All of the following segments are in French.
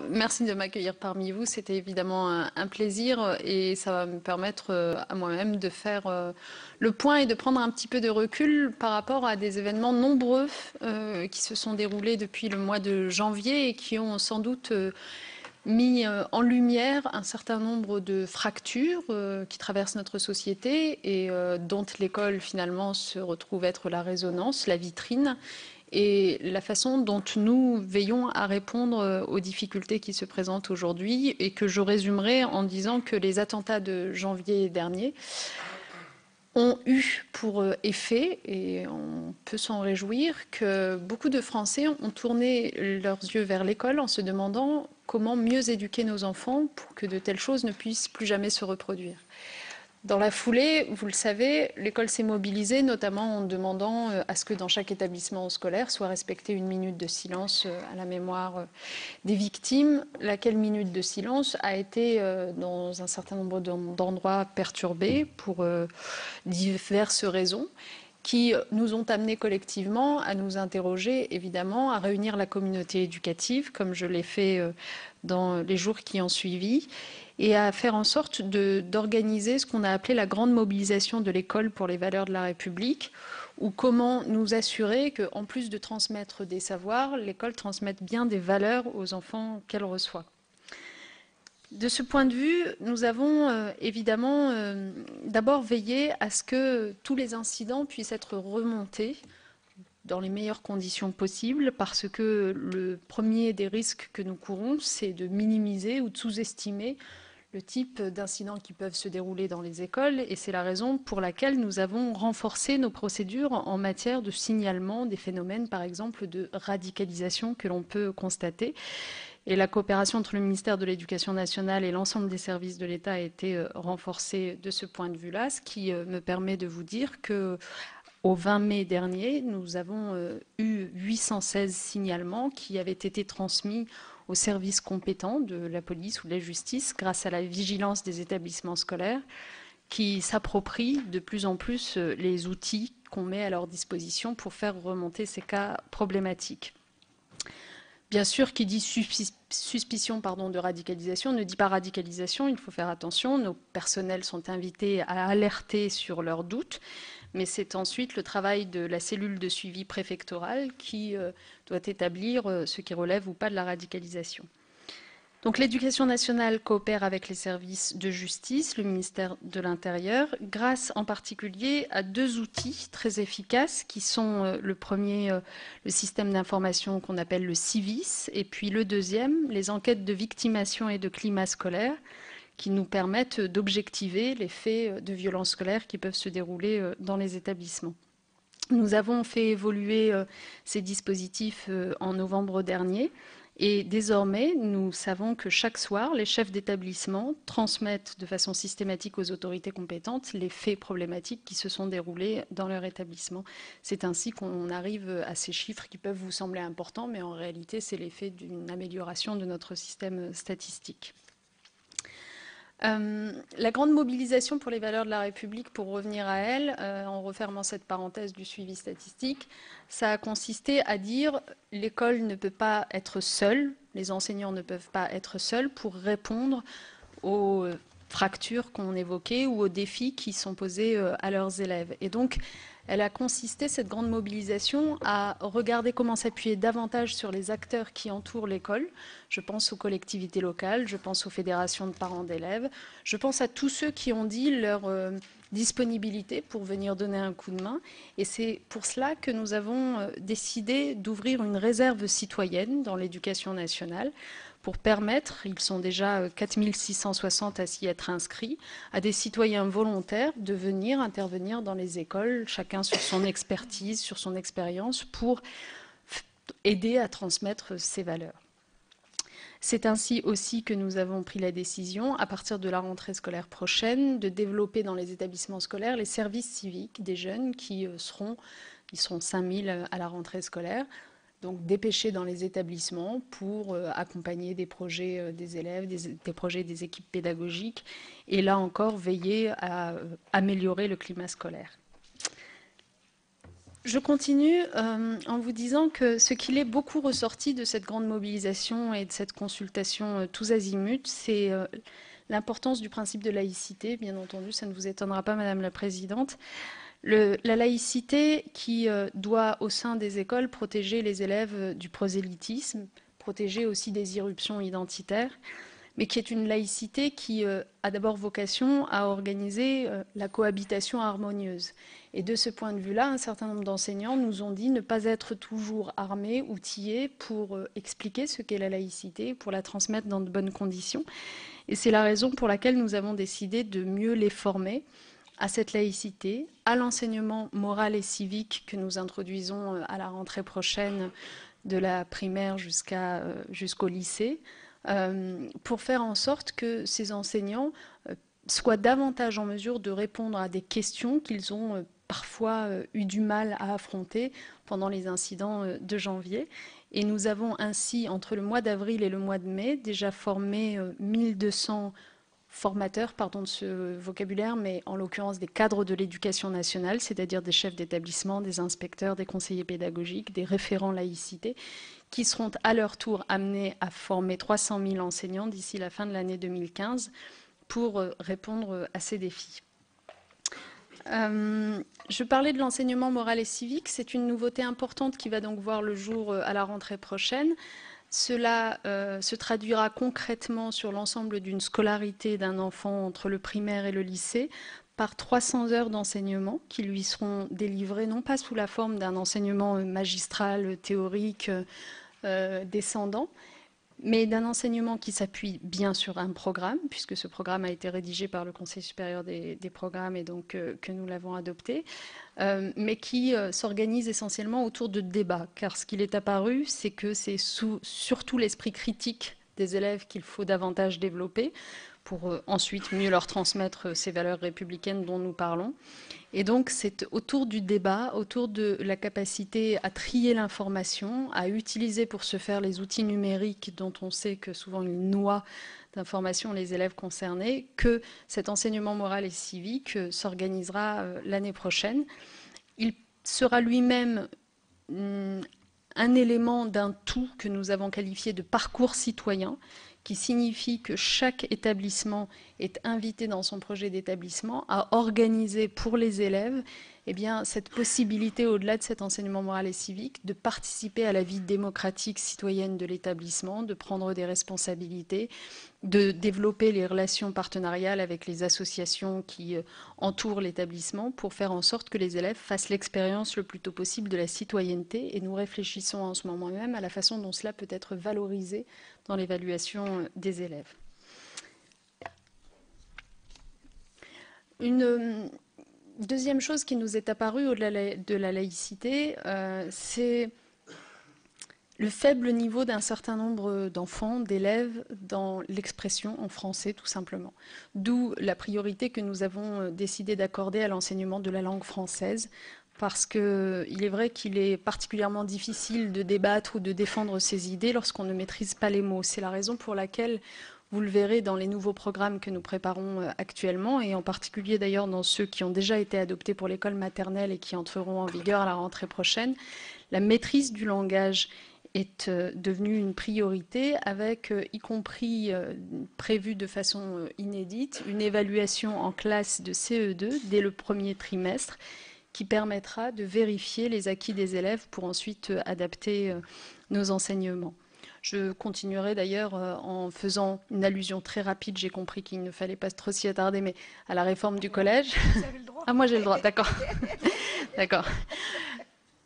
Merci de m'accueillir parmi vous. C'était évidemment un plaisir et ça va me permettre à moi-même de faire le point et de prendre un petit peu de recul par rapport à des événements nombreux qui se sont déroulés depuis le mois de janvier et qui ont sans doute mis en lumière un certain nombre de fractures qui traversent notre société et dont l'école finalement se retrouve être la résonance, la vitrine et la façon dont nous veillons à répondre aux difficultés qui se présentent aujourd'hui et que je résumerai en disant que les attentats de janvier dernier ont eu pour effet, et on peut s'en réjouir, que beaucoup de Français ont tourné leurs yeux vers l'école en se demandant comment mieux éduquer nos enfants pour que de telles choses ne puissent plus jamais se reproduire. Dans la foulée, vous le savez, l'école s'est mobilisée, notamment en demandant à ce que dans chaque établissement scolaire soit respectée une minute de silence à la mémoire des victimes, laquelle minute de silence a été dans un certain nombre d'endroits perturbée pour diverses raisons qui nous ont amenés collectivement à nous interroger, évidemment, à réunir la communauté éducative, comme je l'ai fait dans les jours qui ont suivi, et à faire en sorte d'organiser ce qu'on a appelé la grande mobilisation de l'école pour les valeurs de la République, ou comment nous assurer qu'en plus de transmettre des savoirs, l'école transmette bien des valeurs aux enfants qu'elle reçoit. De ce point de vue, nous avons évidemment d'abord veillé à ce que tous les incidents puissent être remontés dans les meilleures conditions possibles, parce que le premier des risques que nous courons, c'est de minimiser ou de sous-estimer le type d'incidents qui peuvent se dérouler dans les écoles, et c'est la raison pour laquelle nous avons renforcé nos procédures en matière de signalement des phénomènes, par exemple, de radicalisation que l'on peut constater. Et la coopération entre le ministère de l'Éducation nationale et l'ensemble des services de l'État a été renforcée de ce point de vue-là, ce qui me permet de vous dire que au 20 mai dernier, nous avons eu 816 signalements qui avaient été transmis aux services compétents de la police ou de la justice grâce à la vigilance des établissements scolaires qui s'approprient de plus en plus les outils qu'on met à leur disposition pour faire remonter ces cas problématiques. Bien sûr, qui dit suspicion de radicalisation ne dit pas radicalisation, il faut faire attention. Nos personnels sont invités à alerter sur leurs doutes, mais c'est ensuite le travail de la cellule de suivi préfectorale qui doit établir ce qui relève ou pas de la radicalisation. Donc l'éducation nationale coopère avec les services de justice, le ministère de l'Intérieur, grâce en particulier à deux outils très efficaces qui sont le premier, le système d'information qu'on appelle le CIVIS, et puis le deuxième, les enquêtes de victimation et de climat scolaire, qui nous permettent d'objectiver les faits de violence scolaire qui peuvent se dérouler dans les établissements. Nous avons fait évoluer ces dispositifs en novembre dernier. Et désormais, nous savons que chaque soir, les chefs d'établissement transmettent de façon systématique aux autorités compétentes les faits problématiques qui se sont déroulés dans leur établissement. C'est ainsi qu'on arrive à ces chiffres qui peuvent vous sembler importants, mais en réalité, c'est l'effet d'une amélioration de notre système statistique. La grande mobilisation pour les valeurs de la République, pour revenir à elle, en refermant cette parenthèse du suivi statistique, ça a consisté à dire l'école ne peut pas être seule, les enseignants ne peuvent pas être seuls pour répondre aux fractures qu'on évoquait ou aux défis qui sont posés à leurs élèves. Et donc, elle a consisté, cette grande mobilisation, à regarder comment s'appuyer davantage sur les acteurs qui entourent l'école. Je pense aux collectivités locales, je pense aux fédérations de parents d'élèves, je pense à tous ceux qui ont dit leur disponibilité pour venir donner un coup de main. Et c'est pour cela que nous avons décidé d'ouvrir une réserve citoyenne dans l'éducation nationale pour permettre, ils sont déjà 4660 à s'y être inscrits, à des citoyens volontaires de venir intervenir dans les écoles, chacun sur son expertise, sur son expérience, pour aider à transmettre ces valeurs. C'est ainsi aussi que nous avons pris la décision, à partir de la rentrée scolaire prochaine, de développer dans les établissements scolaires les services civiques des jeunes qui seront 5000 à la rentrée scolaire, donc dépêchés dans les établissements pour accompagner des projets des élèves, des projets des équipes pédagogiques, et là encore veiller à améliorer le climat scolaire. Je continue en vous disant que ce qu'il est beaucoup ressorti de cette grande mobilisation et de cette consultation tous azimuts, c'est l'importance du principe de laïcité. Bien entendu, ça ne vous étonnera pas, Madame la Présidente. La laïcité qui doit, au sein des écoles, protéger les élèves du prosélytisme, protéger aussi des irruptions identitaires, mais qui est une laïcité qui a d'abord vocation à organiser la cohabitation harmonieuse. Et de ce point de vue-là, un certain nombre d'enseignants nous ont dit ne pas être toujours armés, outillés pour expliquer ce qu'est la laïcité, pour la transmettre dans de bonnes conditions. Et c'est la raison pour laquelle nous avons décidé de mieux les former à cette laïcité, à l'enseignement moral et civique que nous introduisons à la rentrée prochaine de la primaire jusqu'au lycée, pour faire en sorte que ces enseignants soient davantage en mesure de répondre à des questions qu'ils ont parfois eu du mal à affronter pendant les incidents de janvier. Et nous avons ainsi, entre le mois d'avril et le mois de mai, déjà formé 1200 formateurs, pardon de ce vocabulaire, mais en l'occurrence des cadres de l'éducation nationale, c'est-à-dire des chefs d'établissement, des inspecteurs, des conseillers pédagogiques, des référents laïcité, qui seront à leur tour amenés à former 300 000 enseignants d'ici la fin de l'année 2015 pour répondre à ces défis. Je parlais de l'enseignement moral et civique. C'est une nouveauté importante qui va donc voir le jour à la rentrée prochaine. Cela se traduira concrètement sur l'ensemble d'une scolarité d'un enfant entre le primaire et le lycée par 300 heures d'enseignement qui lui seront délivrées non pas sous la forme d'un enseignement magistral, théorique, descendant, mais d'un enseignement qui s'appuie bien sur un programme, puisque ce programme a été rédigé par le Conseil supérieur des programmes et donc que nous l'avons adopté, mais qui s'organise essentiellement autour de débats, car ce qu'il est apparu, c'est que c'est surtout l'esprit critique des élèves qu'il faut davantage développer pour ensuite mieux leur transmettre ces valeurs républicaines dont nous parlons. Et donc, c'est autour du débat, autour de la capacité à trier l'information, à utiliser pour ce faire les outils numériques dont on sait que souvent ils noient d'informations les élèves concernés, que cet enseignement moral et civique s'organisera l'année prochaine. Il sera lui-même un élément d'un tout que nous avons qualifié de parcours citoyen, qui signifie que chaque établissement est invité dans son projet d'établissement à organiser pour les élèves cette possibilité, au-delà de cet enseignement moral et civique, de participer à la vie démocratique citoyenne de l'établissement, de prendre des responsabilités, de développer les relations partenariales avec les associations qui entourent l'établissement pour faire en sorte que les élèves fassent l'expérience le plus tôt possible de la citoyenneté. Et nous réfléchissons en ce moment même à la façon dont cela peut être valorisé dans l'évaluation des élèves. Une deuxième chose qui nous est apparue au-delà de la laïcité, c'est le faible niveau d'un certain nombre d'enfants, d'élèves dans l'expression en français tout simplement. D'où la priorité que nous avons décidé d'accorder à l'enseignement de la langue française, parce qu'il est vrai qu'il est particulièrement difficile de débattre ou de défendre ses idées lorsqu'on ne maîtrise pas les mots. C'est la raison pour laquelle, vous le verrez dans les nouveaux programmes que nous préparons actuellement, et en particulier d'ailleurs dans ceux qui ont déjà été adoptés pour l'école maternelle et qui entreront en vigueur à la rentrée prochaine, la maîtrise du langage est devenue une priorité avec, y compris prévue de façon inédite, une évaluation en classe de CE2 dès le premier trimestre, qui permettra de vérifier les acquis des élèves pour ensuite adapter nos enseignements. Je continuerai d'ailleurs en faisant une allusion très rapide, j'ai compris qu'il ne fallait pas trop s'y attarder, mais à la réforme du collège. Vous avez le droit. Ah, moi j'ai le droit, d'accord. D'accord.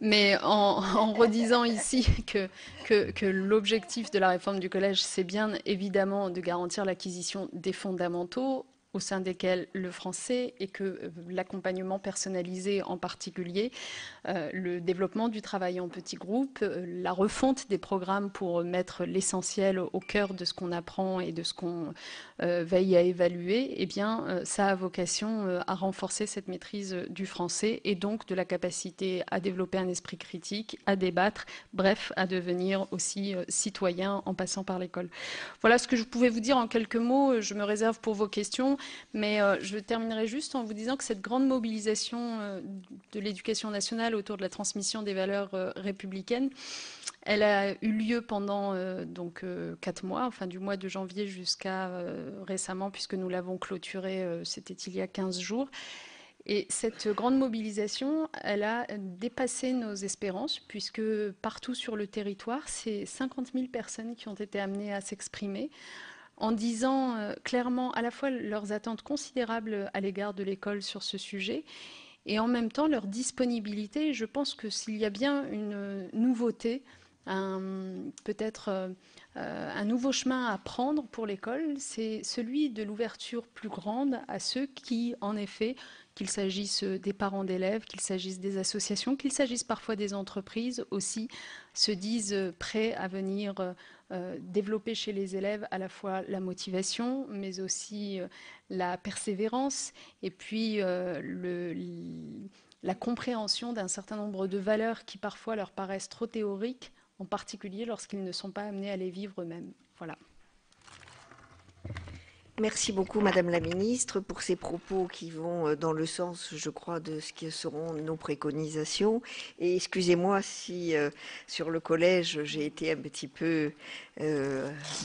Mais en redisant ici que l'objectif de la réforme du collège, c'est bien évidemment de garantir l'acquisition des fondamentaux, au sein desquels le français et que l'accompagnement personnalisé en particulier, le développement du travail en petits groupes, la refonte des programmes pour mettre l'essentiel au cœur de ce qu'on apprend et de ce qu'on veille à évaluer, ça a vocation à renforcer cette maîtrise du français et donc de la capacité à développer un esprit critique, à débattre, bref, à devenir aussi citoyen en passant par l'école. Voilà ce que je pouvais vous dire en quelques mots. Je me réserve pour vos questions. Mais je terminerai juste en vous disant que cette grande mobilisation de l'éducation nationale autour de la transmission des valeurs républicaines, elle a eu lieu pendant 4 mois, enfin du mois de janvier jusqu'à récemment, puisque nous l'avons clôturé, c'était il y a 15 jours. Et cette grande mobilisation, elle a dépassé nos espérances, puisque partout sur le territoire, c'est 50 000 personnes qui ont été amenées à s'exprimer en disant clairement à la fois leurs attentes considérables à l'égard de l'école sur ce sujet et en même temps leur disponibilité. Je pense que s'il y a bien une nouveauté, peut-être un nouveau chemin à prendre pour l'école, c'est celui de l'ouverture plus grande à ceux qui, en effet, qu'il s'agisse des parents d'élèves, qu'il s'agisse des associations, qu'il s'agisse parfois des entreprises aussi, se disent prêts à venir développer chez les élèves à la fois la motivation, mais aussi la persévérance et puis la compréhension d'un certain nombre de valeurs qui parfois leur paraissent trop théoriques, en particulier lorsqu'ils ne sont pas amenés à les vivre eux-mêmes. Voilà. Merci beaucoup, Madame la Ministre, pour ces propos qui vont dans le sens, je crois, de ce qui seront nos préconisations. Et excusez-moi si, sur le collège, j'ai été un petit peu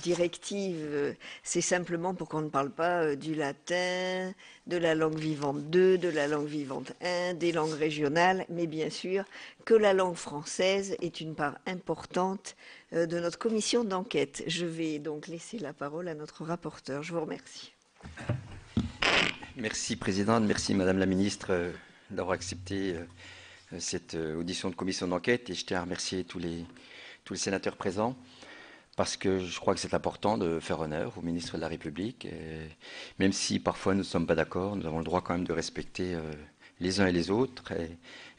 directive. C'est simplement pour qu'on ne parle pas du latin, de la langue vivante 2, de la langue vivante 1, des langues régionales, mais bien sûr que la langue française est une part importante de notre commission d'enquête. Je vais donc laisser la parole à notre rapporteur. Je vous remercie. Merci, Présidente. Merci, Madame la Ministre, d'avoir accepté cette audition de commission d'enquête. Et je tiens à remercier tous les sénateurs présents, parce que je crois que c'est important de faire honneur au ministre de la République. Et même si parfois nous ne sommes pas d'accord, nous avons le droit quand même de respecter les uns et les autres.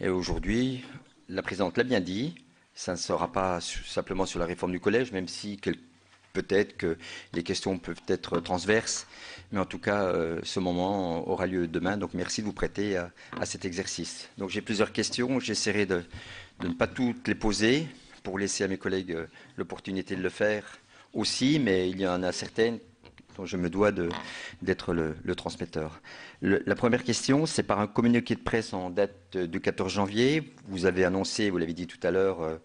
Et aujourd'hui, la Présidente l'a bien dit, ça ne sera pas simplement sur la réforme du collège, même si peut-être que les questions peuvent être transverses, mais en tout cas, ce moment aura lieu demain. Donc merci de vous prêter à cet exercice. Donc j'ai plusieurs questions, j'essaierai de ne pas toutes les poser pour laisser à mes collègues l'opportunité de le faire aussi, mais il y en a certaines dont je me dois d'être le transmetteur. La première question, c'est par un communiqué de presse en date du 14 janvier. Vous avez annoncé, vous l'avez dit tout à l'heure,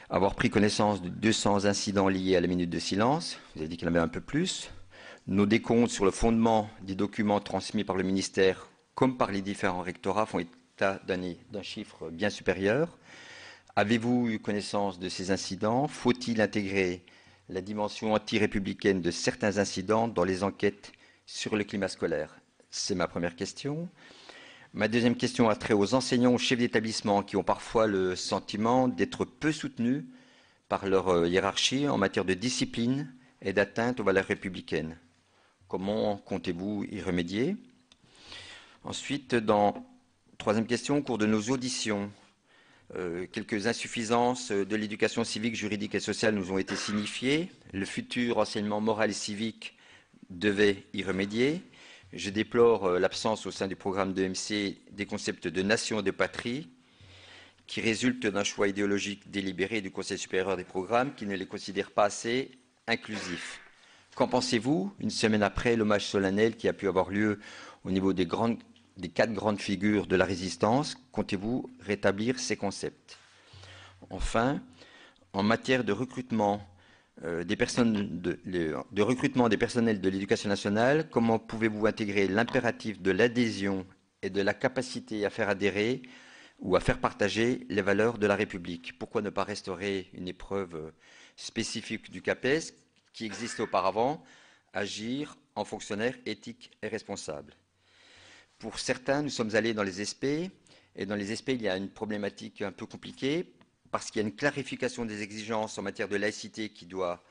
avoir pris connaissance de 200 incidents liés à la minute de silence. Vous avez dit qu'il y en avait un peu plus. Nos décomptes sur le fondement des documents transmis par le ministère, comme par les différents rectorats, font état d'un chiffre bien supérieur. Avez-vous eu connaissance de ces incidents? Faut-il intégrer la dimension anti-républicaine de certains incidents dans les enquêtes sur le climat scolaire? C'est ma première question. Ma deuxième question a trait aux enseignants, aux chefs d'établissement qui ont parfois le sentiment d'être peu soutenus par leur hiérarchie en matière de discipline et d'atteinte aux valeurs républicaines. Comment comptez-vous y remédier? Ensuite, troisième question, au cours de nos auditions, quelques insuffisances de l'éducation civique, juridique et sociale nous ont été signifiées. Le futur enseignement moral et civique devait y remédier. Je déplore l'absence au sein du programme d'EMC des concepts de nation et de patrie qui résultent d'un choix idéologique délibéré du Conseil supérieur des programmes qui ne les considère pas assez inclusifs. Qu'en pensez-vous, une semaine après l'hommage solennel qui a pu avoir lieu au niveau des 4 grandes figures de la résistance? Comptez-vous rétablir ces concepts? Enfin, en matière de recrutement des recrutement des personnels de l'éducation nationale, comment pouvez-vous intégrer l'impératif de l'adhésion et de la capacité à faire adhérer ou à faire partager les valeurs de la République? Pourquoi ne pas restaurer une épreuve spécifique du CAPES qui existait auparavant, agir en fonctionnaire éthique et responsable? Pour certains, nous sommes allés dans les SP, et dans les SP, il y a une problématique un peu compliquée, parce qu'il y a une clarification des exigences en matière de laïcité qui doit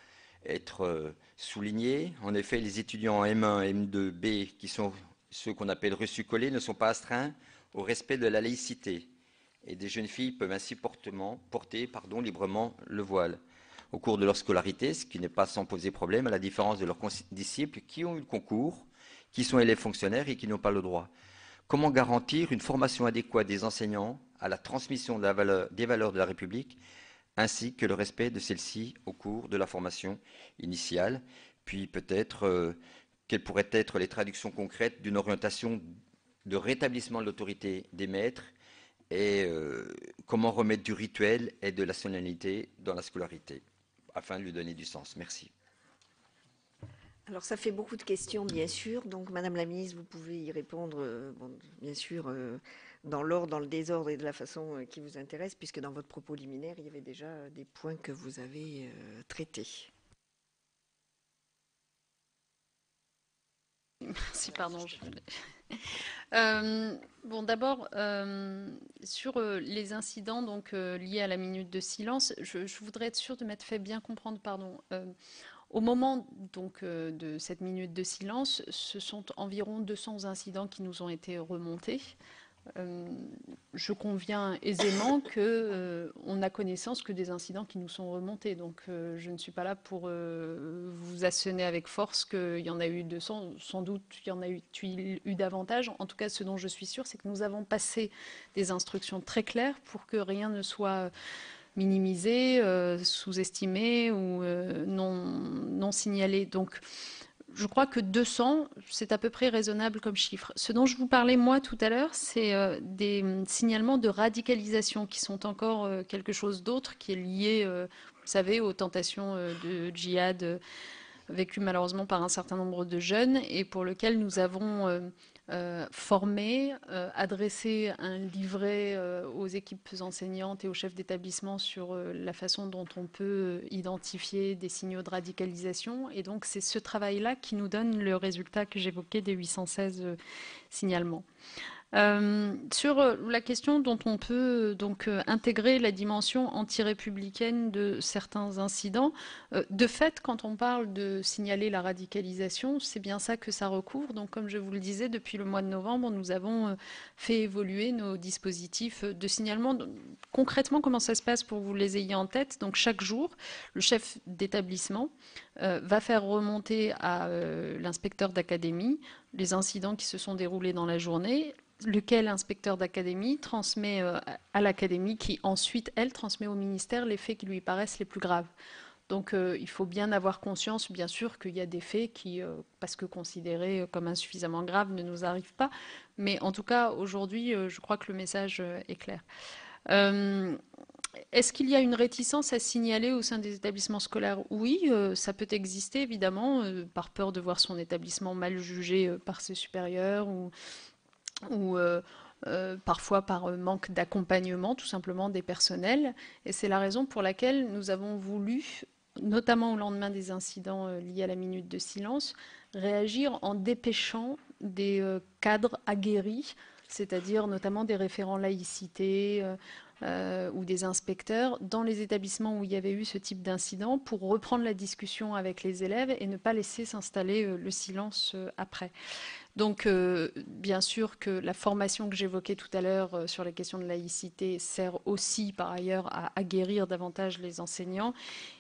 être soulignée. En effet, les étudiants en M1 et M2B, qui sont ceux qu'on appelle reçus-collés, ne sont pas astreints au respect de la laïcité. Et des jeunes filles peuvent ainsi porter librement le voile au cours de leur scolarité, ce qui n'est pas sans poser problème, à la différence de leurs disciples qui ont eu le concours, qui sont élèves fonctionnaires et qui n'ont pas le droit. Comment garantir une formation adéquate des enseignants à la transmission des valeurs de la République, ainsi que le respect de celles-ci au cours de la formation initiale? Puis peut-être quelles pourraient être les traductions concrètes d'une orientation de rétablissement de l'autorité des maîtres et comment remettre du rituel et de la solennité dans la scolarité, afin de lui donner du sens. Merci. Alors ça fait beaucoup de questions, bien sûr. Donc, Madame la ministre, vous pouvez y répondre, bon, bien sûr, dans l'ordre, dans le désordre et de la façon qui vous intéresse, puisque dans votre propos liminaire, il y avait déjà des points que vous avez traités. Merci, pardon. Bon, d'abord, sur les incidents donc, liés à la minute de silence, je voudrais être sûre de m'être fait bien comprendre, pardon. Au moment donc, de cette minute de silence, ce sont environ 200 incidents qui nous ont été remontés. Je conviens aisément qu'on a connaissance que des incidents qui nous sont remontés. Donc je ne suis pas là pour vous asséner avec force qu'il y en a eu 200. Sans doute il y en a eu davantage. En tout cas, ce dont je suis sûre, c'est que nous avons passé des instructions très claires pour que rien ne soit minimisé, sous-estimé ou non signalé. Donc je crois que 200, c'est à peu près raisonnable comme chiffre. Ce dont je vous parlais, moi, tout à l'heure, c'est des signalements de radicalisation qui sont encore quelque chose d'autre, qui est lié, vous savez, aux tentations de djihad vécues malheureusement par un certain nombre de jeunes et pour lequel nous avons formé, adressé un livret aux équipes enseignantes et aux chefs d'établissement sur la façon dont on peut identifier des signaux de radicalisation. Et donc c'est ce travail-là qui nous donne le résultat que j'évoquais des 816 signalements. Sur la question dont on peut donc intégrer la dimension anti-républicaine de certains incidents, de fait, quand on parle de signaler la radicalisation, c'est bien ça que ça recouvre. Donc, comme je vous le disais, depuis le mois de novembre, nous avons fait évoluer nos dispositifs de signalement. Concrètement, comment ça se passe pour que vous les ayez en tête? Donc, chaque jour, le chef d'établissement va faire remonter à l'inspecteur d'académie les incidents qui se sont déroulés dans la journée, lequel inspecteur d'académie transmet à l'académie qui ensuite, elle, transmet au ministère les faits qui lui paraissent les plus graves. Donc il faut bien avoir conscience, bien sûr, qu'il y a des faits qui, parce que considérés comme insuffisamment graves, ne nous arrivent pas. Mais en tout cas, aujourd'hui, je crois que le message est clair. Est-ce qu'il y a une réticence à signaler au sein des établissements scolaires? Oui, ça peut exister, évidemment, par peur de voir son établissement mal jugé par ses supérieurs ou parfois par manque d'accompagnement tout simplement des personnels. Et c'est la raison pour laquelle nous avons voulu, notamment au lendemain des incidents liés à la minute de silence, réagir en dépêchant des cadres aguerris, c'est-à-dire notamment des référents laïcité ou des inspecteurs dans les établissements où il y avait eu ce type d'incident pour reprendre la discussion avec les élèves et ne pas laisser s'installer le silence après. Donc, bien sûr que la formation que j'évoquais tout à l'heure sur les questions de laïcité sert aussi, par ailleurs, à aguerrir davantage les enseignants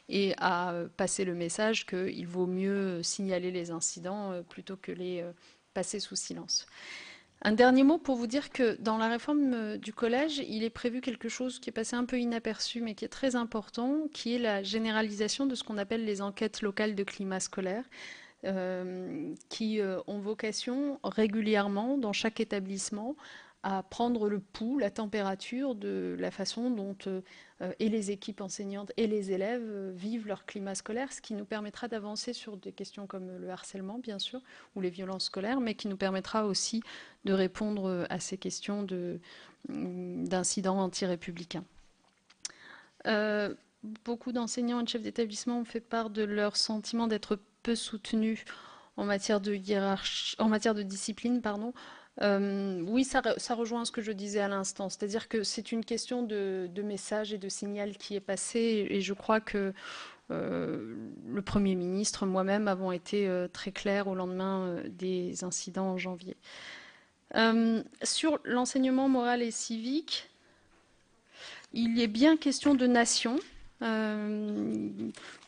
et à passer le message qu'il vaut mieux signaler les incidents plutôt que les passer sous silence. Un dernier mot pour vous dire que dans la réforme du collège, il est prévu quelque chose qui est passé un peu inaperçu, mais qui est très important, qui est la généralisation de ce qu'on appelle les enquêtes locales de climat scolaire. Qui ont vocation régulièrement dans chaque établissement à prendre le pouls, la température de la façon dont et les équipes enseignantes et les élèves vivent leur climat scolaire, ce qui nous permettra d'avancer sur des questions comme le harcèlement, bien sûr, ou les violences scolaires, mais qui nous permettra aussi de répondre à ces questions d'incidents anti-républicains. Beaucoup d'enseignants et de chefs d'établissement ont fait part de leur sentiment d'être peu soutenus en matière de hiérarchie, en matière de discipline, pardon. Oui, ça rejoint ce que je disais à l'instant, c'est-à-dire que c'est une question de message et de signal qui est passé, et je crois que le Premier ministre, moi-même, avons été très clairs au lendemain des incidents en janvier. Sur l'enseignement moral et civique, il est bien question de nation.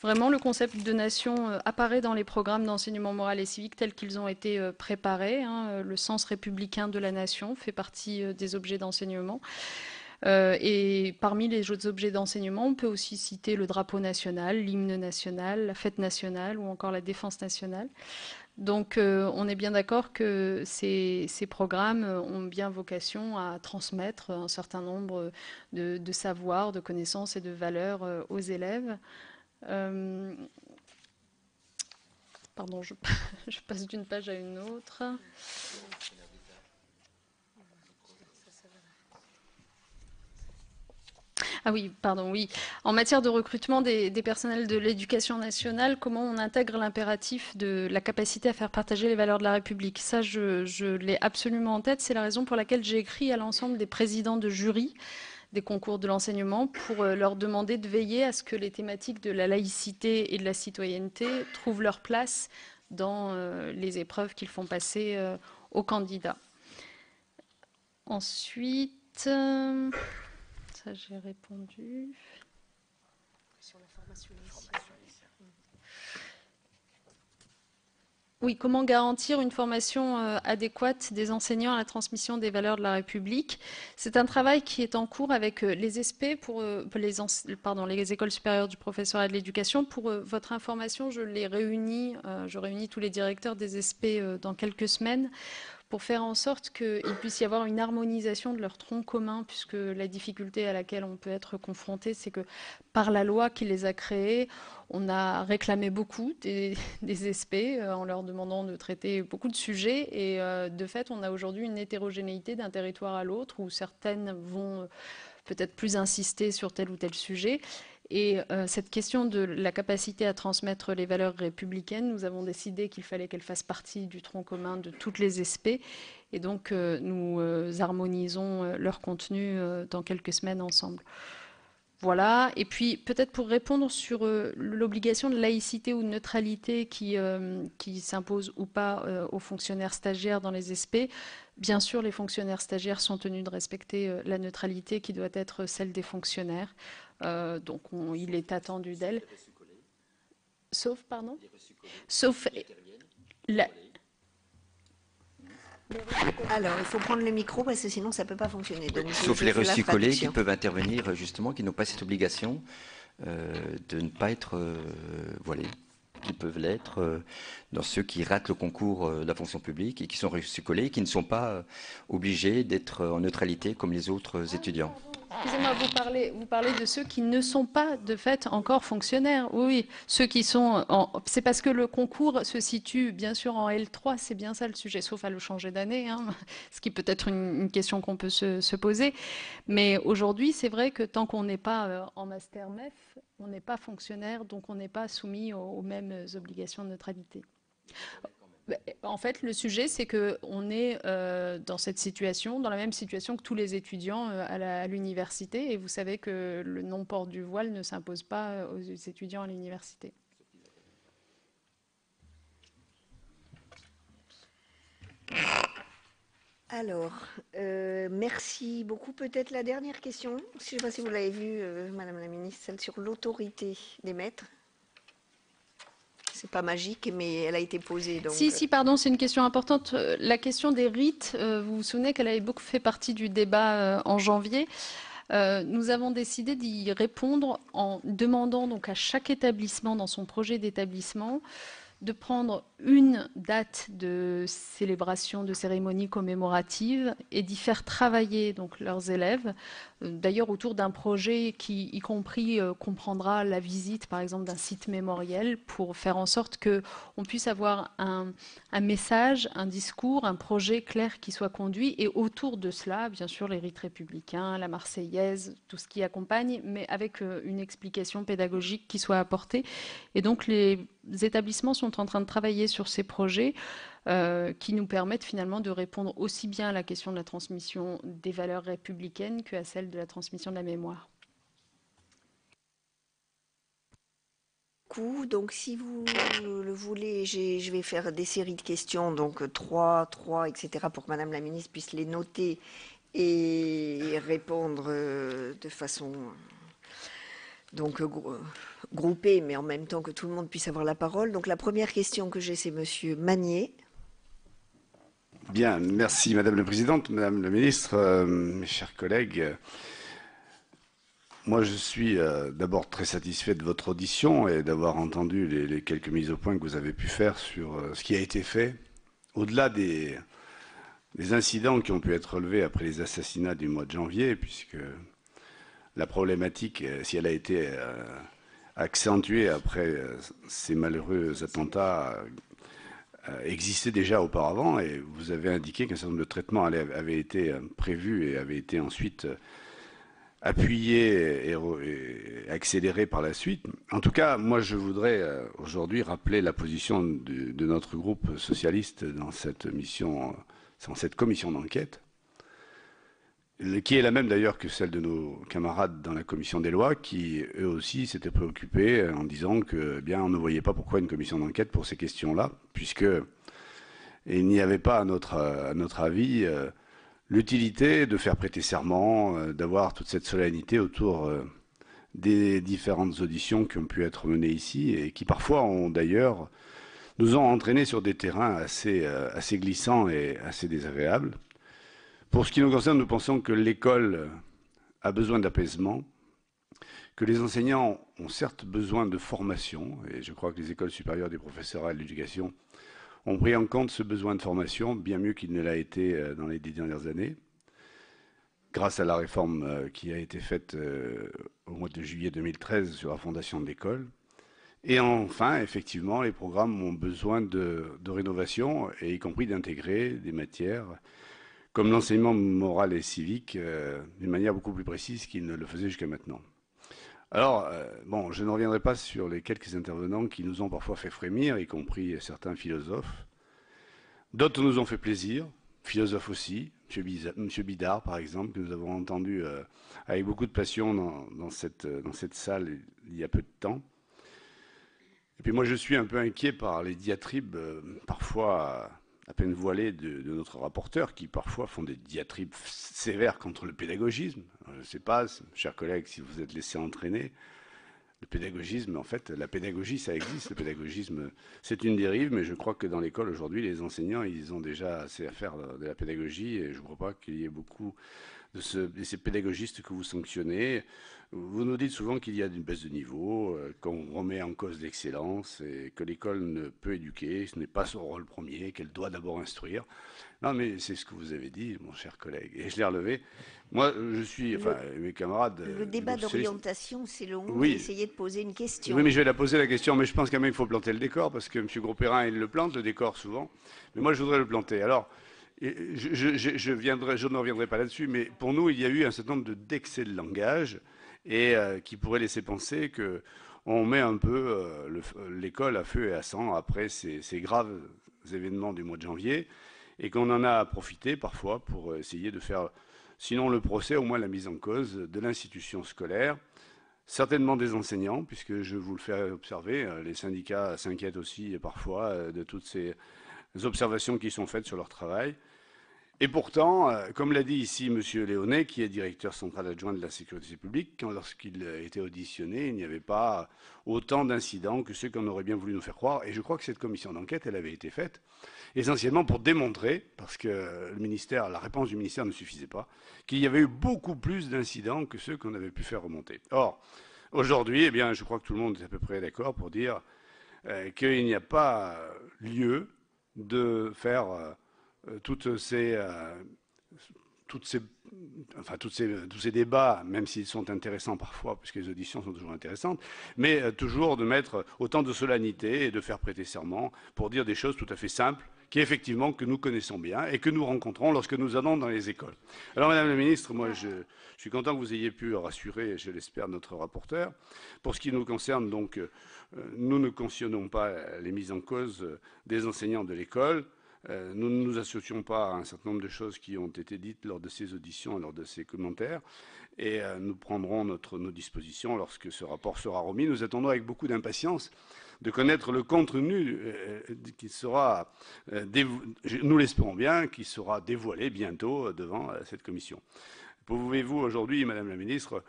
Vraiment, le concept de nation apparaît dans les programmes d'enseignement moral et civique tels qu'ils ont été préparés. Le sens républicain de la nation fait partie des objets d'enseignement. Et parmi les autres objets d'enseignement, on peut aussi citer le drapeau national, l'hymne national, la fête nationale ou encore la défense nationale. Donc, on est bien d'accord que ces programmes ont bien vocation à transmettre un certain nombre de savoirs, de connaissances et de valeurs aux élèves. Pardon, je passe d'une page à une autre. Ah oui, pardon, oui. En matière de recrutement des personnels de l'éducation nationale, comment on intègre l'impératif de la capacité à faire partager les valeurs de la République? Ça, je l'ai absolument en tête. C'est la raison pour laquelle j'ai écrit à l'ensemble des présidents de jury des concours de l'enseignement pour leur demander de veiller à ce que les thématiques de la laïcité et de la citoyenneté trouvent leur place dans les épreuves qu'ils font passer aux candidats. Ensuite, ça j'ai répondu. Sur la formation initiale. Oui, comment garantir une formation adéquate des enseignants à la transmission des valeurs de la République? C'est un travail qui est en cours avec les ESP, les écoles supérieures du professorat de l'éducation. Pour votre information, je réunis tous les directeurs des ESP dans quelques semaines pour faire en sorte qu'il puisse y avoir une harmonisation de leur tronc commun, puisque la difficulté à laquelle on peut être confronté, c'est que par la loi qui les a créés, on a réclamé beaucoup des SP en leur demandant de traiter beaucoup de sujets, et de fait, on a aujourd'hui une hétérogénéité d'un territoire à l'autre, où certaines vont peut-être plus insister sur tel ou tel sujet. Et cette question de la capacité à transmettre les valeurs républicaines, nous avons décidé qu'il fallait qu'elle fasse partie du tronc commun de toutes les SP. Et donc, nous harmonisons leur contenu dans quelques semaines ensemble. Voilà. Et puis, peut-être pour répondre sur l'obligation de laïcité ou de neutralité qui s'impose ou pas aux fonctionnaires stagiaires dans les SP, bien sûr, les fonctionnaires stagiaires sont tenus de respecter la neutralité qui doit être celle des fonctionnaires. Donc, il est attendu d'elle. Sauf, pardon? Sauf Alors, il faut prendre le micro parce que sinon ça ne peut pas fonctionner. Donc, sauf les reçus-collés qui peuvent intervenir justement, qui n'ont pas cette obligation de ne pas être voilés, qui peuvent l'être dans ceux qui ratent le concours de la fonction publique et qui sont reçus-collés et qui ne sont pas obligés d'être en neutralité comme les autres étudiants. Excusez-moi, vous parlez de ceux qui ne sont pas de fait encore fonctionnaires. Oui, ceux qui sont c'est parce que le concours se situe bien sûr en L3, c'est bien ça le sujet, sauf à le changer d'année, hein, ce qui peut être une question qu'on peut se poser. Mais aujourd'hui, c'est vrai que tant qu'on n'est pas en master MEF, on n'est pas fonctionnaire, donc on n'est pas soumis aux mêmes obligations de neutralité. En fait, le sujet, c'est qu'on est dans cette situation, dans la même situation que tous les étudiants à l'université. Et vous savez que le non-port du voile ne s'impose pas aux étudiants à l'université. Alors, merci beaucoup. Peut-être la dernière question, je ne sais pas si vous l'avez vue, Madame la Ministre, celle sur l'autorité des maîtres. C'est pas magique, mais elle a été posée. Donc... Si, pardon, c'est une question importante. La question des rites, vous vous souvenez qu'elle avait beaucoup fait partie du débat en janvier. Nous avons décidé d'y répondre en demandant donc à chaque établissement dans son projet d'établissement de prendre une date de célébration, de cérémonie commémorative et d'y faire travailler donc leurs élèves, d'ailleurs autour d'un projet qui, y compris, comprendra la visite par exemple d'un site mémoriel pour faire en sorte qu'on puisse avoir un message, un discours, un projet clair qui soit conduit et autour de cela, bien sûr, les rites républicains, la Marseillaise, tout ce qui accompagne, mais avec une explication pédagogique qui soit apportée. Et donc les établissements sont en train de travailler sur ces projets qui nous permettent finalement de répondre aussi bien à la question de la transmission des valeurs républicaines qu'à celle de la transmission de la mémoire. Donc, si vous le voulez, je vais faire des séries de questions, donc 3, etc., pour que Madame la Ministre puisse les noter et répondre de façon donc groupée, mais en même temps que tout le monde puisse avoir la parole. Donc, la première question que j'ai, c'est Monsieur Magnier. Bien, merci Madame la Présidente, Madame la Ministre, mes chers collègues. Moi, je suis d'abord très satisfait de votre audition et d'avoir entendu les quelques mises au point que vous avez pu faire sur ce qui a été fait. Au-delà des incidents qui ont pu être relevés après les assassinats du mois de janvier, puisque la problématique, si elle a été accentuée après ces malheureux attentats, existait déjà auparavant, et vous avez indiqué qu'un certain nombre de traitements avaient été prévus et avaient été ensuite appuyés et accélérés par la suite. En tout cas, moi, je voudrais aujourd'hui rappeler la position de notre groupe socialiste dans cette mission, dans cette commission d'enquête, qui est la même d'ailleurs que celle de nos camarades dans la commission des lois, qui eux aussi s'étaient préoccupés en disant que, eh bien, on ne voyait pas pourquoi une commission d'enquête pour ces questions-là, puisque il n'y avait pas, à notre avis, l'utilité de faire prêter serment, d'avoir toute cette solennité autour des différentes auditions qui ont pu être menées ici et qui parfois ont d'ailleurs nous ont entraînés sur des terrains assez glissants et assez désagréables. Pour ce qui nous concerne, nous pensons que l'école a besoin d'apaisement, que les enseignants ont certes besoin de formation, et je crois que les écoles supérieures des professorats et de l'éducation ont pris en compte ce besoin de formation, bien mieux qu'il ne l'a été dans les 10 dernières années, grâce à la réforme qui a été faite au mois de juillet 2013 sur la fondation de l'école. Et enfin, effectivement, les programmes ont besoin de rénovation, et y compris d'intégrer des matières comme l'enseignement moral et civique d'une manière beaucoup plus précise qu'il ne le faisait jusqu'à maintenant. Alors, bon, je ne reviendrai pas sur les quelques intervenants qui nous ont parfois fait frémir, y compris certains philosophes. D'autres nous ont fait plaisir, philosophes aussi, M. Bidard par exemple, que nous avons entendu avec beaucoup de passion dans cette salle il y a peu de temps. Et puis moi je suis un peu inquiet par les diatribes parfois à peine voilées de notre rapporteur, qui parfois font des diatribes sévères contre le pédagogisme. Je ne sais pas, chers collègues, si vous êtes laissés entraîner. Le pédagogisme, en fait, la pédagogie, ça existe. Le pédagogisme, c'est une dérive, mais je crois que dans l'école aujourd'hui, les enseignants, ils ont déjà assez à faire de la pédagogie, et je ne crois pas qu'il y ait beaucoup de ces pédagogistes que vous sanctionnez. Vous nous dites souvent qu'il y a une baisse de niveau, qu'on remet en cause l'excellence et que l'école ne peut éduquer, ce n'est pas son rôle premier, qu'elle doit d'abord instruire. Non, mais c'est ce que vous avez dit, mon cher collègue, et je l'ai relevé. Moi, je suis, enfin, mes camarades... Le débat d'orientation, c'est long. Oui. Essayez de poser une question. Oui, mais je vais la poser la question, mais je pense quand même qu'il faut planter le décor, parce que M. Grosperrin, il le plante, le décor, souvent. Mais moi, je voudrais le planter. Alors, je ne reviendrai pas là-dessus, mais pour nous, il y a eu un certain nombre d'excès de langage et qui pourraient laisser penser qu'on met un peu l'école à feu et à sang après ces graves événements du mois de janvier et qu'on en a profité parfois pour essayer de faire, sinon le procès, au moins la mise en cause de l'institution scolaire, certainement des enseignants, puisque je vous le fais observer, les syndicats s'inquiètent aussi parfois de toutes ces observations qui sont faites sur leur travail. Et pourtant, comme l'a dit ici M. Léonet, qui est directeur central adjoint de la sécurité publique, lorsqu'il a été auditionné, il n'y avait pas autant d'incidents que ceux qu'on aurait bien voulu nous faire croire. Et je crois que cette commission d'enquête, elle avait été faite essentiellement pour démontrer, parce que la réponse du ministère ne suffisait pas, qu'il y avait eu beaucoup plus d'incidents que ceux qu'on avait pu faire remonter. Or, aujourd'hui, eh bien, je crois que tout le monde est à peu près d'accord pour dire qu'il n'y a pas lieu de faire... tous ces débats, même s'ils sont intéressants parfois, puisque les auditions sont toujours intéressantes, mais toujours de mettre autant de solennité et de faire prêter serment pour dire des choses tout à fait simples, effectivement que nous connaissons bien et que nous rencontrons lorsque nous allons dans les écoles. Alors, Madame la Ministre, moi, je suis content que vous ayez pu rassurer, je l'espère, notre rapporteur. Pour ce qui nous concerne, donc, nous ne cautionnons pas les mises en cause des enseignants de l'école. Nous ne nous associons pas à un certain nombre de choses qui ont été dites lors de ces auditions, lors de ces commentaires, et nous prendrons nos dispositions lorsque ce rapport sera remis. Nous attendons avec beaucoup d'impatience de connaître le contenu qui sera, nous l'espérons bien, qui sera dévoilé bientôt devant cette commission. Pouvez-vous aujourd'hui, Madame la Ministre,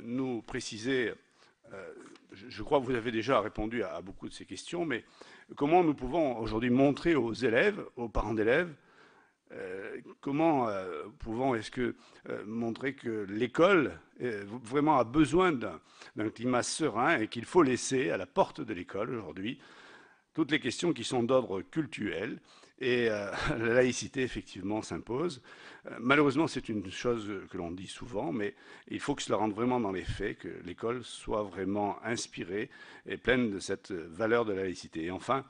nous préciser, je crois que vous avez déjà répondu à beaucoup de ces questions, mais comment nous pouvons aujourd'hui montrer aux élèves, aux parents d'élèves, comment est-ce que montrer que l'école vraiment a besoin d'un climat serein et qu'il faut laisser à la porte de l'école aujourd'hui toutes les questions qui sont d'ordre culturel et la laïcité effectivement s'impose. Malheureusement, c'est une chose que l'on dit souvent, mais il faut que cela rentre vraiment dans les faits, que l'école soit vraiment inspirée et pleine de cette valeur de la laïcité. Et enfin,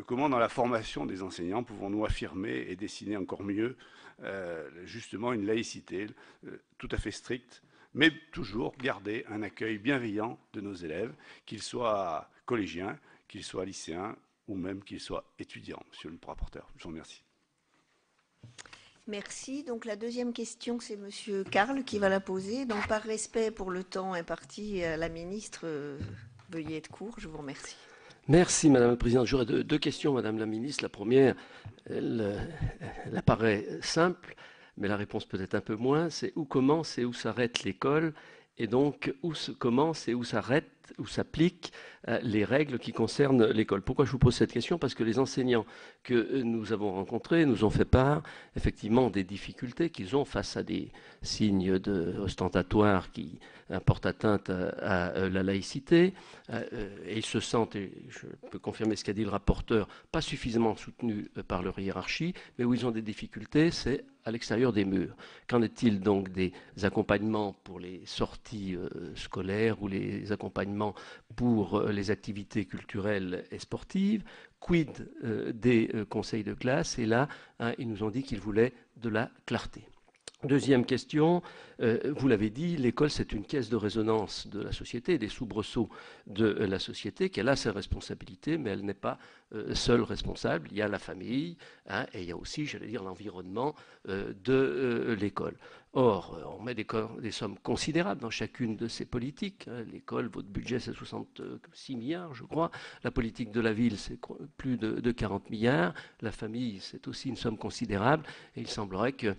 comment dans la formation des enseignants pouvons-nous affirmer et dessiner encore mieux justement une laïcité tout à fait stricte, mais toujours garder un accueil bienveillant de nos élèves, qu'ils soient collégiens, qu'ils soient lycéens ou même qu'ils soient étudiants. Monsieur le rapporteur, je vous remercie. Merci. Donc la deuxième question, c'est Monsieur Carle qui va la poser. Donc par respect pour le temps imparti à la ministre, veuillez être court. Je vous remercie. Merci Madame la Présidente. J'aurais deux questions Madame la Ministre. La première, elle apparaît simple, mais la réponse peut-être un peu moins. C'est où commence et où s'arrête l'école, et donc où commence et où s'arrête, où s'appliquent les règles qui concernent l'école. Pourquoi je vous pose cette question? Parce que les enseignants que nous avons rencontrés nous ont fait part effectivement des difficultés qu'ils ont face à des signes ostentatoires qui portent atteinte à la laïcité, et ils se sentent, et je peux confirmer ce qu'a dit le rapporteur, pas suffisamment soutenus par leur hiérarchie, mais où ils ont des difficultés, c'est à l'extérieur des murs. Qu'en est-il donc des accompagnements pour les sorties scolaires ou les accompagnements pour les activités culturelles et sportives? Quid des conseils de classe? Et là, ils nous ont dit qu'ils voulaient de la clarté. Deuxième question, vous l'avez dit, l'école c'est une caisse de résonance de la société, des soubresauts de la société, qu'elle a ses responsabilités, mais elle n'est pas seule responsable. Il y a la famille et il y a aussi, j'allais dire, l'environnement de l'école. Or, on met des sommes considérables dans chacune de ces politiques. L'école, votre budget c'est 66 milliards, je crois. La politique de la ville c'est plus de 40 milliards. La famille c'est aussi une somme considérable. Et il semblerait que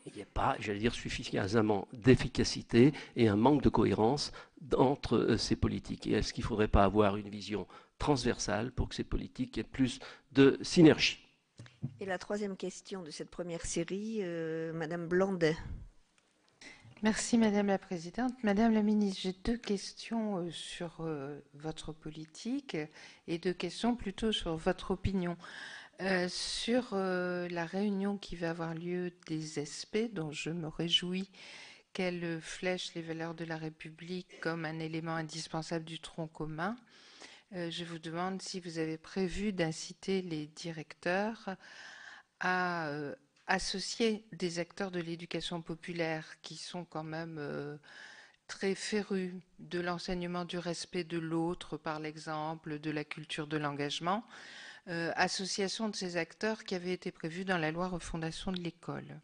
il n'y a pas, j'allais dire, suffisamment d'efficacité et un manque de cohérence entre ces politiques. Et est-ce qu'il ne faudrait pas avoir une vision transversale pour que ces politiques aient plus de synergie? Et la troisième question de cette première série, Madame Blandet. Merci Madame la Présidente. Madame la Ministre, j'ai deux questions sur votre politique et deux questions plutôt sur votre opinion. Sur la réunion qui va avoir lieu des SP, dont je me réjouis qu'elle flèche les valeurs de la République comme un élément indispensable du tronc commun, je vous demande si vous avez prévu d'inciter les directeurs à associer des acteurs de l'éducation populaire qui sont quand même très férus de l'enseignement du respect de l'autre, par l'exemple, de la culture de l'engagement, association de ces acteurs qui avait été prévue dans la loi refondation de l'école.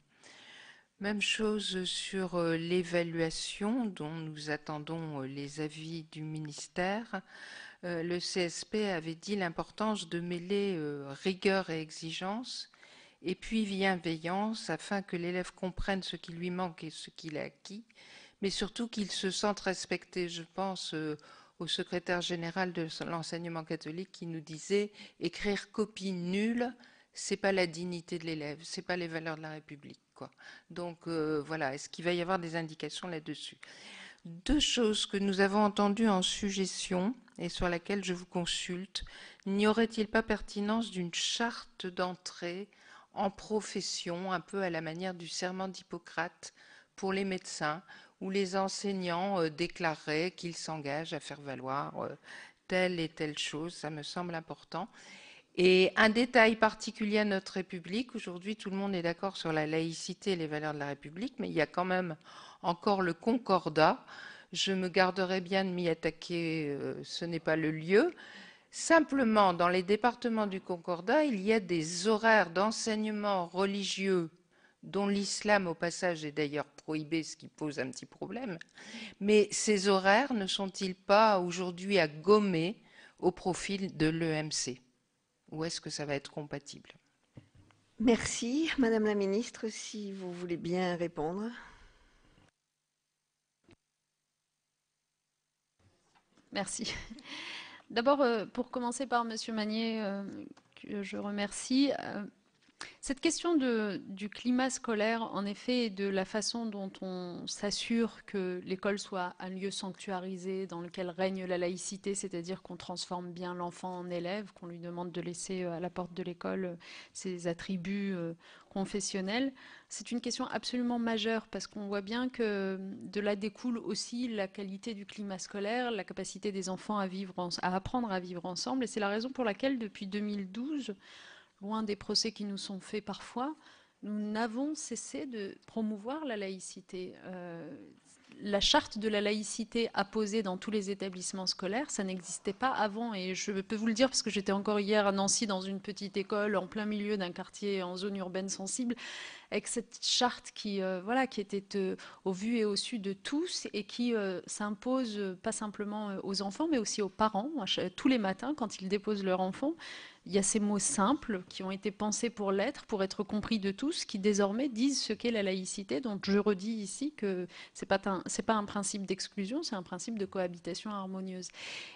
Même chose sur l'évaluation dont nous attendons les avis du ministère. Le CSP avait dit l'importance de mêler rigueur et exigence et puis bienveillance afin que l'élève comprenne ce qui lui manque et ce qu'il a acquis, mais surtout qu'il se sente respecté. Je pense au secrétaire général de l'enseignement catholique qui nous disait écrire copie nulle, c'est pas la dignité de l'élève, c'est pas les valeurs de la République, quoi. Donc voilà, est-ce qu'il va y avoir des indications là-dessus? Deux choses que nous avons entendues en suggestion et sur laquelle je vous consulte. N'y aurait-il pas pertinence d'une charte d'entrée en profession, un peu à la manière du serment d'Hippocrate pour les médecins, où les enseignants déclareraient qu'ils s'engagent à faire valoir telle et telle chose? Ça me semble important. Et un détail particulier à notre République, aujourd'hui tout le monde est d'accord sur la laïcité et les valeurs de la République, mais il y a quand même encore le concordat. Je me garderai bien de m'y attaquer, ce n'est pas le lieu. Simplement, dans les départements du concordat, il y a des horaires d'enseignement religieux dont l'islam au passage est d'ailleurs prohibé, ce qui pose un petit problème. Mais ces horaires ne sont-ils pas aujourd'hui à gommer au profit de l'EMC? Ou est-ce que ça va être compatible? Merci. Madame la Ministre, si vous voulez bien répondre. Merci. D'abord, pour commencer par Monsieur Magnier, que je remercie. Cette question du climat scolaire, en effet, et de la façon dont on s'assure que l'école soit un lieu sanctuarisé dans lequel règne la laïcité, c'est-à-dire qu'on transforme bien l'enfant en élève, qu'on lui demande de laisser à la porte de l'école ses attributs confessionnels, c'est une question absolument majeure parce qu'on voit bien que de là découle aussi la qualité du climat scolaire, la capacité des enfants à apprendre à vivre ensemble. Et c'est la raison pour laquelle, depuis 2012, loin des procès qui nous sont faits parfois, nous n'avons cessé de promouvoir la laïcité. La charte de la laïcité apposée dans tous les établissements scolaires, ça n'existait pas avant. Et je peux vous le dire parce que j'étais encore hier à Nancy dans une petite école en plein milieu d'un quartier en zone urbaine sensible, avec cette charte qui était au vu et au su de tous et qui s'impose pas simplement aux enfants, mais aussi aux parents. Tous les matins, quand ils déposent leur enfant, il y a ces mots simples qui ont été pensés pour l'être, pour être compris de tous, qui désormais disent ce qu'est la laïcité. Donc je redis ici que c'est pas un principe d'exclusion, c'est un principe de cohabitation harmonieuse.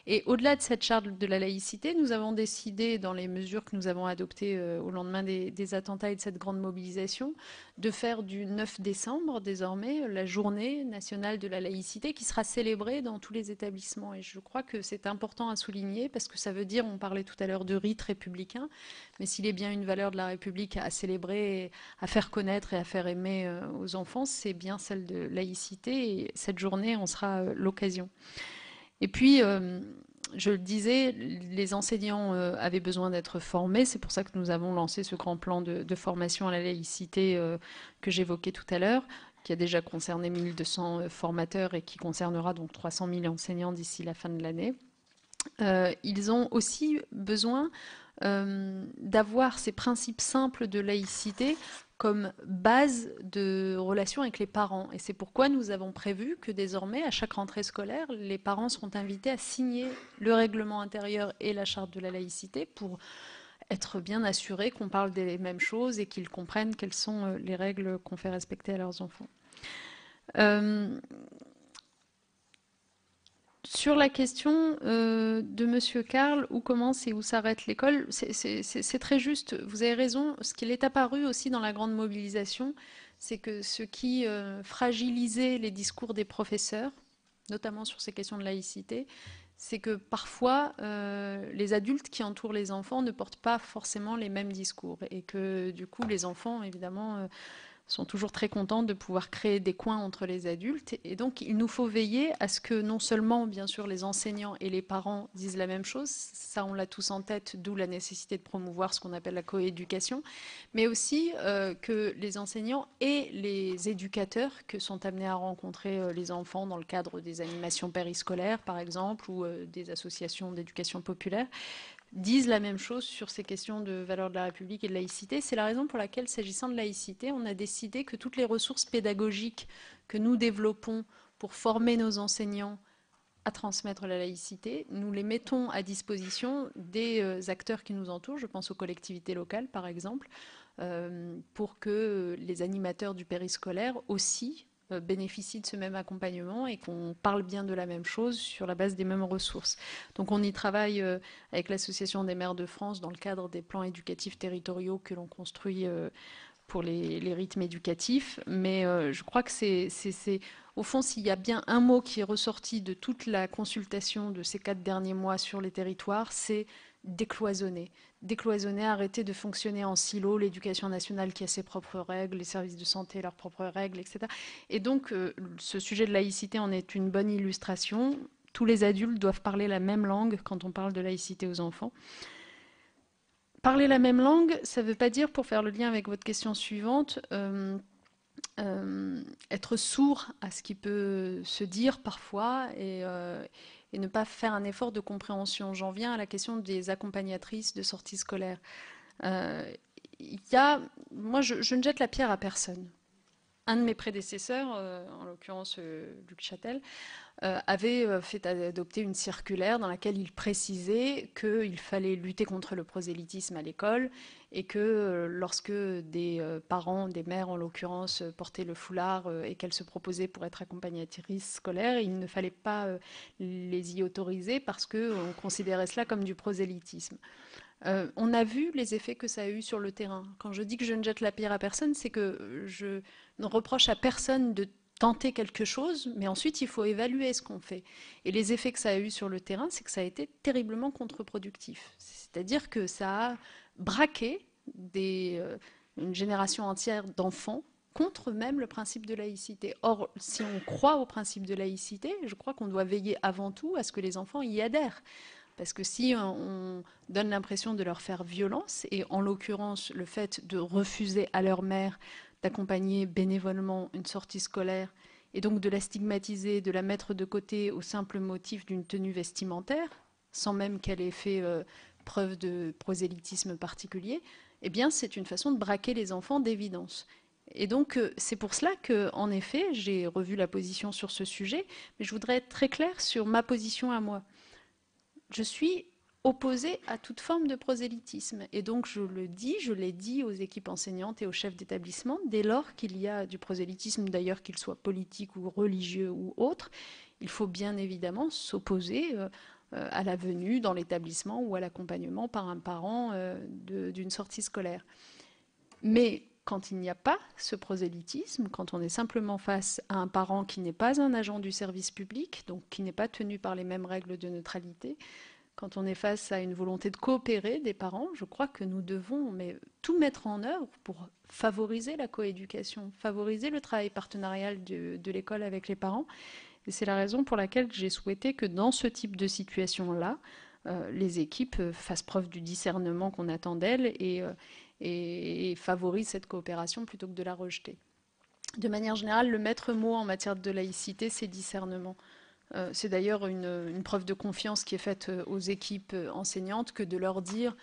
Et au-delà de cette charte de la laïcité, nous avons décidé, dans les mesures que nous avons adoptées au lendemain des attentats et de cette grande mobilisation, de faire du 9 décembre, désormais, la journée nationale de la laïcité qui sera célébrée dans tous les établissements. Et je crois que c'est important à souligner parce que ça veut dire, on parlait tout à l'heure de rite républicain, mais s'il est bien une valeur de la République à célébrer, à faire connaître et à faire aimer aux enfants, c'est bien celle de laïcité. Et cette journée en sera l'occasion. Et puis, je le disais, les enseignants avaient besoin d'être formés. C'est pour ça que nous avons lancé ce grand plan de formation à la laïcité que j'évoquais tout à l'heure, qui a déjà concerné 1200 formateurs et qui concernera donc 300 000 enseignants d'ici la fin de l'année. Ils ont aussi besoin d'avoir ces principes simples de laïcité comme base de relation avec les parents. Et c'est pourquoi nous avons prévu que désormais, à chaque rentrée scolaire, les parents seront invités à signer le règlement intérieur et la charte de la laïcité pour être bien assurés qu'on parle des mêmes choses et qu'ils comprennent quelles sont les règles qu'on fait respecter à leurs enfants. Sur la question de Monsieur Karl, où commence et où s'arrête l'école, c'est très juste. Vous avez raison. Ce qu'il est apparu aussi dans la grande mobilisation, c'est que ce qui fragilisait les discours des professeurs, notamment sur ces questions de laïcité, c'est que parfois les adultes qui entourent les enfants ne portent pas forcément les mêmes discours et que du coup les enfants, évidemment, sont toujours très contents de pouvoir créer des coins entre les adultes. Et donc, il nous faut veiller à ce que non seulement, bien sûr, les enseignants et les parents disent la même chose, ça on l'a tous en tête, d'où la nécessité de promouvoir ce qu'on appelle la coéducation, mais aussi que les enseignants et les éducateurs que sont amenés à rencontrer les enfants dans le cadre des animations périscolaires, par exemple, ou des associations d'éducation populaire, disent la même chose sur ces questions de valeur de la République et de laïcité. C'est la raison pour laquelle, s'agissant de laïcité, on a décidé que toutes les ressources pédagogiques que nous développons pour former nos enseignants à transmettre la laïcité, nous les mettons à disposition des acteurs qui nous entourent, je pense aux collectivités locales par exemple, pour que les animateurs du périscolaire aussi bénéficient de ce même accompagnement et qu'on parle bien de la même chose sur la base des mêmes ressources. Donc on y travaille avec l'Association des maires de France dans le cadre des plans éducatifs territoriaux que l'on construit pour les rythmes éducatifs. Mais je crois que au fond, s'il y a bien un mot qui est ressorti de toute la consultation de ces 4 derniers mois sur les territoires, c'est décloisonner. Décloisonner, arrêter de fonctionner en silo, l'éducation nationale qui a ses propres règles, les services de santé leurs propres règles, etc. Et donc, ce sujet de laïcité en est une bonne illustration. Tous les adultes doivent parler la même langue quand on parle de laïcité aux enfants. Parler la même langue, ça ne veut pas dire, pour faire le lien avec votre question suivante, être sourd à ce qui peut se dire parfois et ne pas faire un effort de compréhension. J'en viens à la question des accompagnatrices de sortie scolaire. Moi, je ne jette la pierre à personne. Un de mes prédécesseurs, en l'occurrence Luc Châtel, avait fait adopter une circulaire dans laquelle il précisait qu'il fallait lutter contre le prosélytisme à l'école et que lorsque des parents, des mères en l'occurrence, portaient le foulard et qu'elles se proposaient pour être accompagnatrices scolaires, il ne fallait pas les y autoriser parce qu'on considérait cela comme du prosélytisme. On a vu les effets que ça a eu sur le terrain. Quand je dis que je ne jette la pierre à personne, c'est que je ne reproche à personne de tenter quelque chose, mais ensuite il faut évaluer ce qu'on fait. Et les effets que ça a eu sur le terrain, c'est que ça a été terriblement contre-productif. C'est-à-dire que ça a braqué une génération entière d'enfants contre même le principe de laïcité. Or, si on croit au principe de laïcité, je crois qu'on doit veiller avant tout à ce que les enfants y adhèrent. Parce que si on donne l'impression de leur faire violence, et en l'occurrence le fait de refuser à leur mère d'accompagner bénévolement une sortie scolaire, et donc de la stigmatiser, de la mettre de côté au simple motif d'une tenue vestimentaire, sans même qu'elle ait fait preuve de prosélytisme particulier, eh bien c'est une façon de braquer les enfants d'évidence. Et donc c'est pour cela que, en effet, j'ai revu la position sur ce sujet, mais je voudrais être très claire sur ma position à moi. Je suis opposée à toute forme de prosélytisme. Et donc, je l'ai dit aux équipes enseignantes et aux chefs d'établissement, dès lors qu'il y a du prosélytisme, d'ailleurs qu'il soit politique ou religieux ou autre, il faut bien évidemment s'opposer à la venue dans l'établissement ou à l'accompagnement par un parent d'une sortie scolaire. Mais quand il n'y a pas ce prosélytisme, quand on est simplement face à un parent qui n'est pas un agent du service public, donc qui n'est pas tenu par les mêmes règles de neutralité, quand on est face à une volonté de coopérer des parents, je crois que nous devons tout mettre en œuvre pour favoriser la coéducation, favoriser le travail partenarial de l'école avec les parents. Et c'est la raison pour laquelle j'ai souhaité que dans ce type de situation-là, les équipes fassent preuve du discernement qu'on attend d'elles et favorisent cette coopération plutôt que de la rejeter. De manière générale, le maître mot en matière de laïcité, c'est discernement. C'est d'ailleurs une preuve de confiance qui est faite aux équipes enseignantes que de leur dire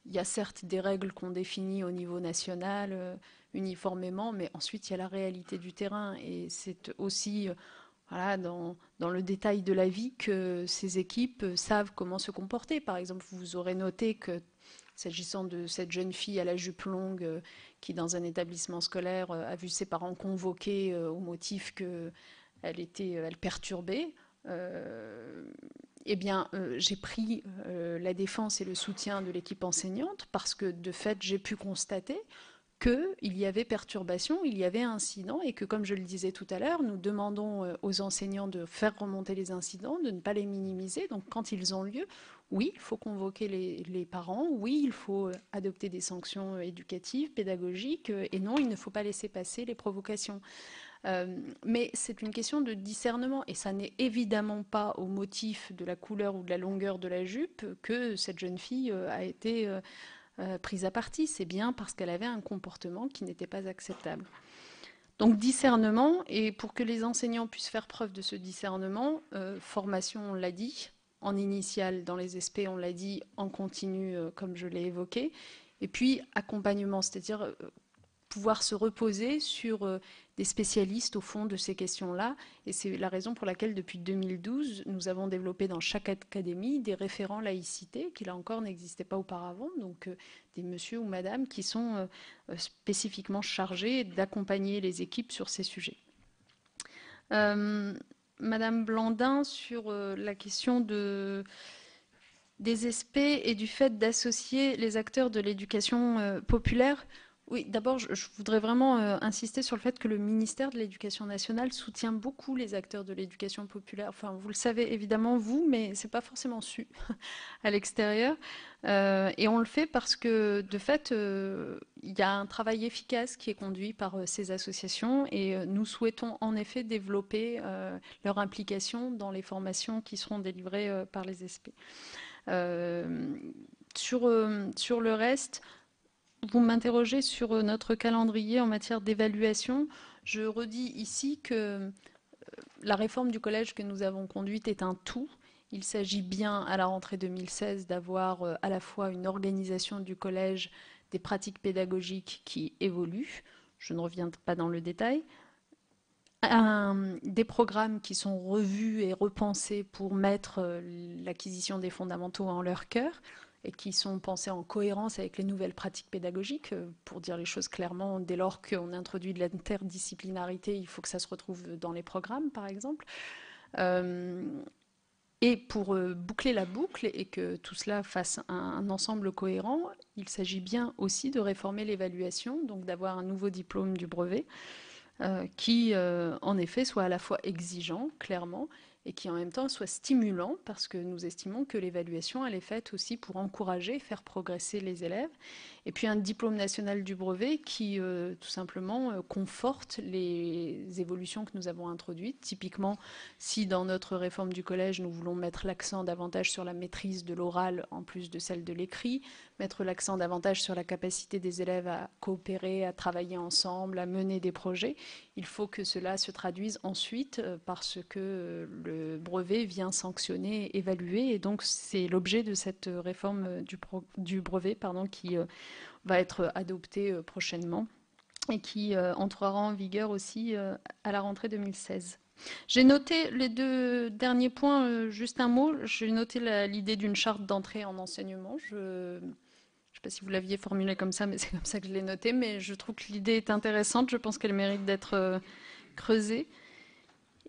il y a certes des règles qu'on définit au niveau national uniformément, mais ensuite il y a la réalité du terrain et c'est aussi voilà, dans le détail de la vie que ces équipes savent comment se comporter. Par exemple, vous aurez noté que s'agissant de cette jeune fille à la jupe longue qui, dans un établissement scolaire, a vu ses parents convoqués au motif qu'elle perturbait, eh bien, j'ai pris la défense et le soutien de l'équipe enseignante parce que, de fait, j'ai pu constater qu'il y avait perturbation, il y avait incident et que, comme je le disais tout à l'heure, nous demandons aux enseignants de faire remonter les incidents, de ne pas les minimiser. Donc, quand ils ont lieu, oui, il faut convoquer les parents, oui, il faut adopter des sanctions éducatives, pédagogiques, et non, il ne faut pas laisser passer les provocations. Mais c'est une question de discernement et ça n'est évidemment pas au motif de la couleur ou de la longueur de la jupe que cette jeune fille a été prise à partie. C'est bien parce qu'elle avait un comportement qui n'était pas acceptable. Donc discernement, et pour que les enseignants puissent faire preuve de ce discernement, formation, on l'a dit, en initiale dans les SP, on l'a dit, en continu, comme je l'ai évoqué, et puis accompagnement, c'est-à-dire pouvoir se reposer sur des spécialistes au fond de ces questions-là. Et c'est la raison pour laquelle, depuis 2012, nous avons développé dans chaque académie des référents laïcité, qui là encore n'existaient pas auparavant, donc des monsieur ou madame qui sont spécifiquement chargés d'accompagner les équipes sur ces sujets. Madame Blandin, sur la question des SP et du fait d'associer les acteurs de l'éducation populaire. Oui, d'abord, je voudrais vraiment insister sur le fait que le ministère de l'Éducation nationale soutient beaucoup les acteurs de l'éducation populaire. Enfin, vous le savez évidemment, vous, mais ce n'est pas forcément su à l'extérieur. Et on le fait parce que, de fait, il y a un travail efficace qui est conduit par ces associations et nous souhaitons en effet développer leur implication dans les formations qui seront délivrées par les SP. Sur le reste, vous m'interrogez sur notre calendrier en matière d'évaluation. Je redis ici que la réforme du collège que nous avons conduite est un tout. Il s'agit bien, à la rentrée 2016, d'avoir à la fois une organisation du collège, des pratiques pédagogiques qui évoluent, je ne reviens pas dans le détail, des programmes qui sont revus et repensés pour mettre l'acquisition des fondamentaux en leur cœur, et qui sont pensés en cohérence avec les nouvelles pratiques pédagogiques. Pour dire les choses clairement, dès lors qu'on introduit de l'interdisciplinarité, il faut que ça se retrouve dans les programmes, par exemple. Et pour boucler la boucle et que tout cela fasse un ensemble cohérent, il s'agit bien aussi de réformer l'évaluation, donc d'avoir un nouveau diplôme du brevet qui, en effet, soit à la fois exigeant, clairement, et qui en même temps soit stimulant, parce que nous estimons que l'évaluation, elle est faite aussi pour encourager, faire progresser les élèves. Et puis un diplôme national du brevet qui, tout simplement, conforte les évolutions que nous avons introduites. Typiquement, si dans notre réforme du collège, nous voulons mettre l'accent davantage sur la maîtrise de l'oral en plus de celle de l'écrit, mettre l'accent davantage sur la capacité des élèves à coopérer, à travailler ensemble, à mener des projets, il faut que cela se traduise ensuite parce que le brevet vient sanctionner, évaluer. Et donc, c'est l'objet de cette réforme du brevet qui va être adoptée prochainement et qui entrera en vigueur aussi à la rentrée 2016. J'ai noté les 2 derniers points, juste un mot. J'ai noté l'idée d'une charte d'entrée en enseignement. Je ne sais pas si vous l'aviez formulée comme ça, mais c'est comme ça que je l'ai noté. Mais je trouve que l'idée est intéressante. Je pense qu'elle mérite d'être creusée.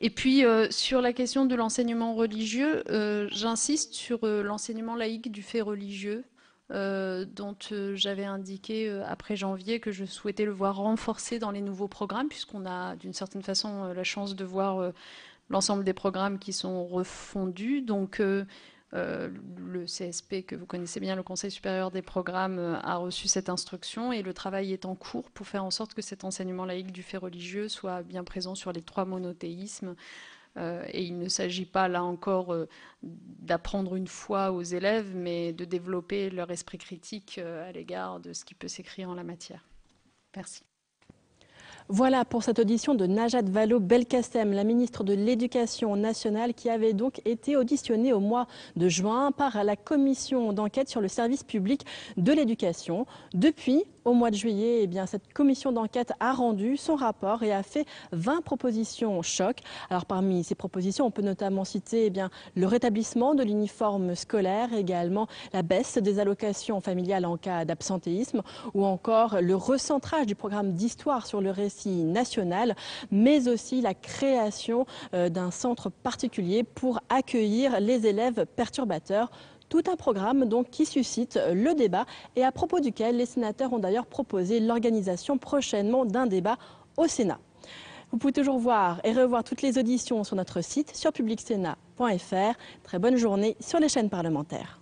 Et puis, sur la question de l'enseignement religieux, j'insiste sur l'enseignement laïque du fait religieux, dont j'avais indiqué après janvier que je souhaitais le voir renforcé dans les nouveaux programmes, puisqu'on a d'une certaine façon la chance de voir l'ensemble des programmes qui sont refondus. Donc, le CSP, que vous connaissez bien, le Conseil supérieur des programmes, a reçu cette instruction et le travail est en cours pour faire en sorte que cet enseignement laïque du fait religieux soit bien présent sur les 3 monothéismes. Et il ne s'agit pas, là encore, d'apprendre une foi aux élèves, mais de développer leur esprit critique à l'égard de ce qui peut s'écrire en la matière. Merci. Voilà pour cette audition de Najat Vallaud-Belkacem, la ministre de l'Éducation nationale, qui avait donc été auditionnée au mois de juin par la commission d'enquête sur le service public de l'éducation. Depuis, au mois de juillet, cette commission d'enquête a rendu son rapport et a fait 20 propositions choc. Alors parmi ces propositions, on peut notamment citer le rétablissement de l'uniforme scolaire, également la baisse des allocations familiales en cas d'absentéisme, ou encore le recentrage du programme d'histoire sur le récit national, mais aussi la création d'un centre particulier pour accueillir les élèves perturbateurs. Tout un programme donc qui suscite le débat et à propos duquel les sénateurs ont d'ailleurs proposé l'organisation prochainement d'un débat au Sénat. Vous pouvez toujours voir et revoir toutes les auditions sur notre site sur publicsénat.fr. Très bonne journée sur les chaînes parlementaires.